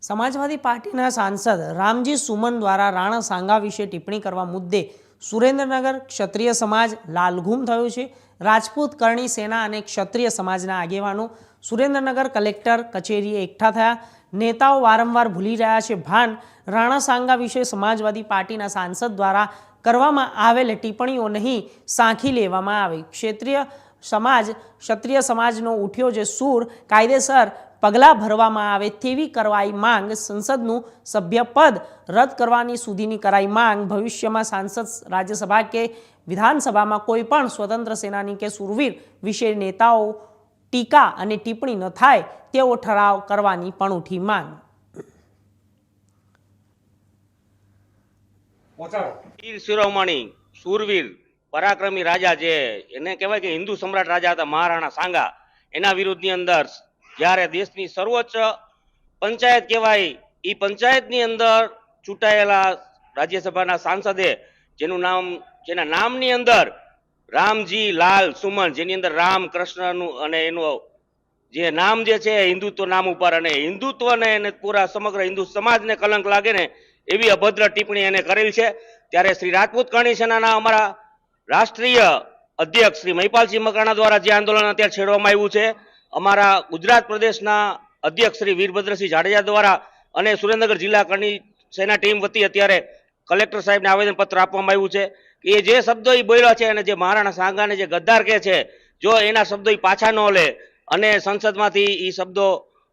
समाजवादी पार्टीना सांसद रामजी सुमन द्वारा राणा सांगा विषे टिप्पणी करवा मुद्दे सुरेन्द्रनगर क्षत्रिय समाज लालघूम थयो छे। राजपूत करणी सेना अने क्षत्रिय समाजना आगेवानो सुरेन्द्रनगर कलेक्टर कचेरीए एकठा थया। नेताओ वारंवार भूली रह्या छे भान। राणा सांगा विषे समाजवादी पार्टीना सांसद द्वारा करवामां आवेल टिप्पणीओ नहीं सांखी लेवामां आवी। क्षत्रिय समाजनो उठ्यो जे सूर कायदेसर पगला भरवामां आवे तेवी करवाई मांग। संसदनुं सभ्यपद रद्द करवानी सुधीनी कराई मांग। भविष्यमां सांसद राज्यसभा के विधानसभा में कोईपण स्वतंत्र सेनानी के सूरवीर विषे नेताओ टीका अने टिप्पणी न थाय तेवो ठराव करवानी पण उठी मांग। वीर शिरोमणि सूरवीर पराक्रमी राजा जे एने कहेवाय के हिंदू सम्राट राजा था महाराणा सांगा एना विरुद्धनी अंदर ज्यारे देशनी सर्वोच्च पंचायत कहेवाय ई पंचायतनी अंदर चूंटायेला राज्यसभाना सांसदे जेना नामनी अंदर रामजी लाल सुमन जेनी अंदर राम कृष्णनु अने एनो जे नाम जे छे हिंदुत्व नाम उपर अने हिंदुत्व ने पूरा समग्र हिंदू समाज ने कलंक लागे ने एवी अभद्र टिप्पणी एने करेल छे। त्यारे श्री राजपूत करणी सेनाना अमरा राष्ट्रीय अध्यक्ष श्री महिपालसिंह मकवाणा द्वारा जे आंदोलन अत्यारे छेड़वामां आव्युं छे, अमारा गुजरात प्रदेशना अध्यक्ष श्री वीरभद्रसिंह जाडेजा द्वारा अने सुरेन्द्रनगर जिल्ला करणी सेना टीम वती अत्यारे कलेक्टर साहेबने आवेदनपत्र आपवामां आव्युं छे कि जे शब्दो ई बोल्या छे अने जे महाराणा सांगाने जे गद्दार कहे छे जो एना शब्दो ई पाछा न ले अने संसदमांथी ई शब्दो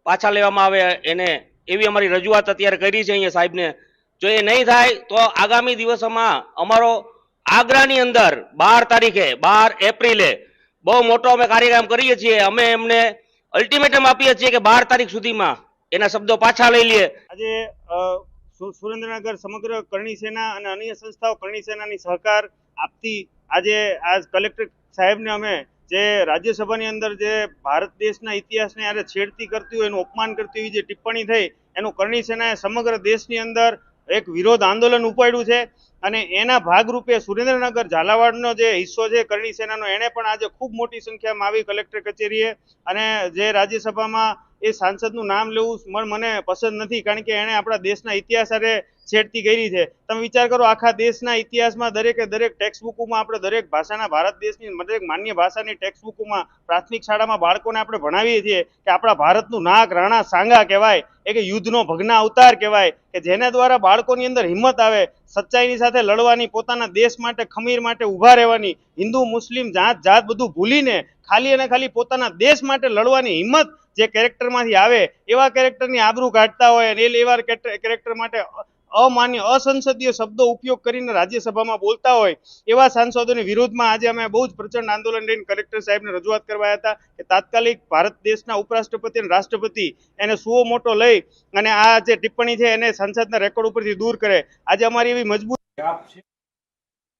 पाछा लेवामां आवे एने एवी अमारी रजूआत अत्यारे करी छे अहींया साहेबने। जो ए नहीं थाय तो आगामी दिवसोमां अमारो आगरानी अंदर 12 तारीखे 12 एप्रिले बहु मोटो अमे कार्यक्रम करीए छीए। अमे एमने अल्टिमेटम आपीए छीए कि 12 तारीख सुधीमां एना शब्दो पाछा लई लीए। આજે સુરેન્દ્રનગર સમગ્ર કરણી સેના અને અન્ય સંસ્થાઓ કરણી સેનાની સહકાર આપતી आज કલેક્ટર સાહેબને અમે જે રાજ્યસભાની અંદર જે ભારત દેશના ઇતિહાસને યારે છેડતી કરતી હોય એનું અપમાન કરતી હોય જે ટિપ્પણી થઈ એનું કરણી સેનાએ સમગ્ર દેશની અંદર એક વિરોધ આંદોલન ઉપાડ્યું છે અને એના ભાગરૂપે સુરેન્દ્રનગર ઝાલાવાડનો જે હિસ્સો છે કરણી સેનાનો એણે પણ આજે ખૂબ મોટી સંખ્યામાં આવી કલેક્ટર કચેરીએ અને જે રાજ્યસભામાં એ સાંસદનું નામ લેવું મને પસંદ નથી કારણ કે એણે આપણા દેશના ઇતિહાસ સાથે છેડતી કરી છે। તમે વિચાર કરો આખા દેશના ઇતિહાસમાં દરેકે દરેક ટેક્સ્ટ બુકોમાં આપણે દરેક ભાષાના ભારત દેશની દરેક માન્ય ભાષાની ટેક્સ્ટ બુકોમાં પ્રાથમિક શાળામાં બાળકોને આપણે ભણાવીએ છીએ કે આપણા ભારતનું નાક રાણા સાંગા કહેવાય એ કે યુદ્ધનો ભગ્ન અવતાર કહેવાય કે જેના દ્વારા બાળકોની અંદર હિંમત આવે સચ્ચાઈની સાથે લડવાની પોતાના દેશ માટે ખમીર માટે ઊભા રહેવાની हिंदू मुस्लिम जात બધું ભૂલીને ખાલી અને ખાલી પોતાના દેશ માટે લડવાની હિંમત જે કેરેક્ટરમાંથી આવે એવા કેરેક્ટરની આબરૂ કાઢતા હોય અને એવા કેરેક્ટર માટે અમાન્ય અસંસદીય શબ્દો ઉપયોગ કરીને રાજ્યસભામાં બોલતા હોય એવા સાંસદોની વિરોધમાં આજે અમે બહુ જ પ્રચંડ આંદોલન લઈને કલેક્ટર સાહેબને રજૂઆત કરવા હતા કે તાત્કાલિક ભારત દેશના ઉપરાષ્ટ્રપતિ અને રાષ્ટ્રપતિ એને સુઓ મોટો લઈ અને આ જે ટિપ્પણી છે એને સંસદના રેકોર્ડ ઉપરથી દૂર કરે। આજે અમારી એવી મજબૂત